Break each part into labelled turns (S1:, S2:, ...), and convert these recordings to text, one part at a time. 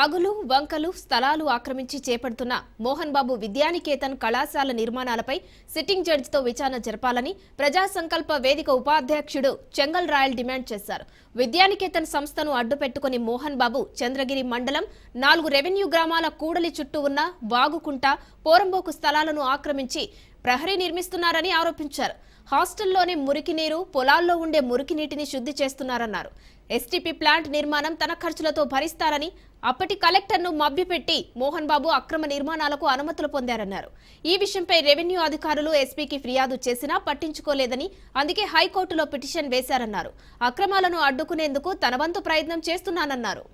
S1: వాగులు వంకలు స్థలాలు ఆక్రమించి చేపడుతున్న మోహన్ బాబు విద్యానికేతన్ కళాశాల నిర్మాణాలపై సిట్టింగ్ జడ్జితో విచారణ జరపాలని ప్రజా సంకల్ప వేదిక ఉపాధ్యక్షుడు చెంగల్ రాయల్ డిమాండ్ చేశారు. విద్యానికేతన్ సంస్థను అడ్డుపెట్టుకుని మోహన్ బాబు చంద్రగిరి మండలం 4 రెవెన్యూ గ్రామాల కూడలి చుట్టూ ఉన్న వాగుకుంట పోరంబోకు స్థలాలను ఆక్రమించి ప్రహరీ నిర్మిస్తున్నారని ఆరోపించారు. హాస్టల్లోనే మురికి నీరు, పొలాల్లో ఉండే మురికి నీటిని శుద్ధి చేస్తున్నారన్నారు. ఎస్టీపీ ప్లాంట్ నిర్మాణం తన ఖర్చులతో భరిస్తారని, అప్పటి కలెక్టర్ను మభ్యపెట్టి మోహన్ బాబు అక్రమ నిర్మాణాలకు అనుమతులు పొందారన్నారు. ఈ విషయంపై రెవెన్యూ అధికారులు ఎస్పీకి ఫిర్యాదు చేసినా పట్టించుకోలేదని, అందుకే హైకోర్టులో పిటిషన్ వేశారన్నారు. అక్రమాలను అడ్డుకునేందుకు తన వంతు ప్రయత్నం చేస్తున్నానన్నారు.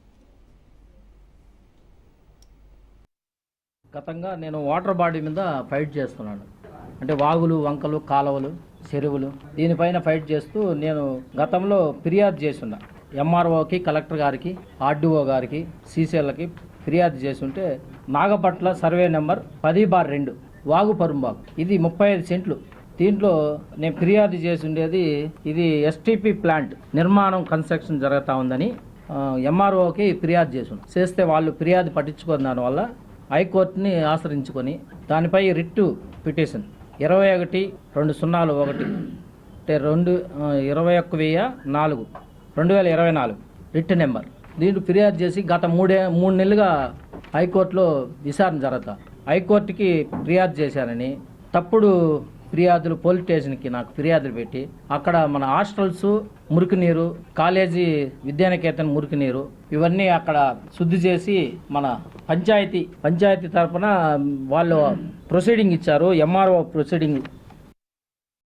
S2: గతంగా నేను వాటర్ బాడీ మీద ఫైట్ చేస్తున్నాను. అంటే వాగులు, వంకలు, కాలువలు, చెరువులు దీనిపైన ఫైట్ చేస్తూ నేను గతంలో ఫిర్యాదు చేస్తున్నా. ఎంఆర్ఓకి, కలెక్టర్ గారికి, ఆర్డీఓ గారికి, సీసీఎల్కి ఫిర్యాదు చేస్తుంటే నాగపట్ల సర్వే నెంబర్ 10/2 వాగు పరుంబాగు, ఇది 35 సెంట్లు. దీంట్లో నేను ఫిర్యాదు చేసి ఉండేది ఇది ఎస్టీపీ ప్లాంట్ నిర్మాణం కన్స్ట్రక్షన్ జరుగుతూ ఉందని ఎంఆర్ఓకి ఫిర్యాదు చేస్తే వాళ్ళు ఫిర్యాదు పట్టించుకున్న దానివల్ల హైకోర్టుని ఆశ్రయించుకొని దానిపై రిట్టు పిటిషన్ 21/201 అంటే 21/4/2024 రిట్ నెంబర్ దీంట్లో ఫిర్యాదు చేసి గత 3 నెలలుగా హైకోర్టులో విచారణ జరుగుతా. హైకోర్టుకి ఫిర్యాదు చేశానని తప్పుడు ఫిర్యాదులు పోలీస్ స్టేషన్కి నాకు ఫిర్యాదులు పెట్టి అక్కడ మన హాస్టల్స్ మురికి నీరు, కాలేజీ విద్యానికేతన్ మురికి నీరు ఇవన్నీ అక్కడ శుద్ధి చేసి మన పంచాయతీ తరఫున వాళ్ళు ప్రొసీడింగ్ ఇచ్చారు. MRO proceeding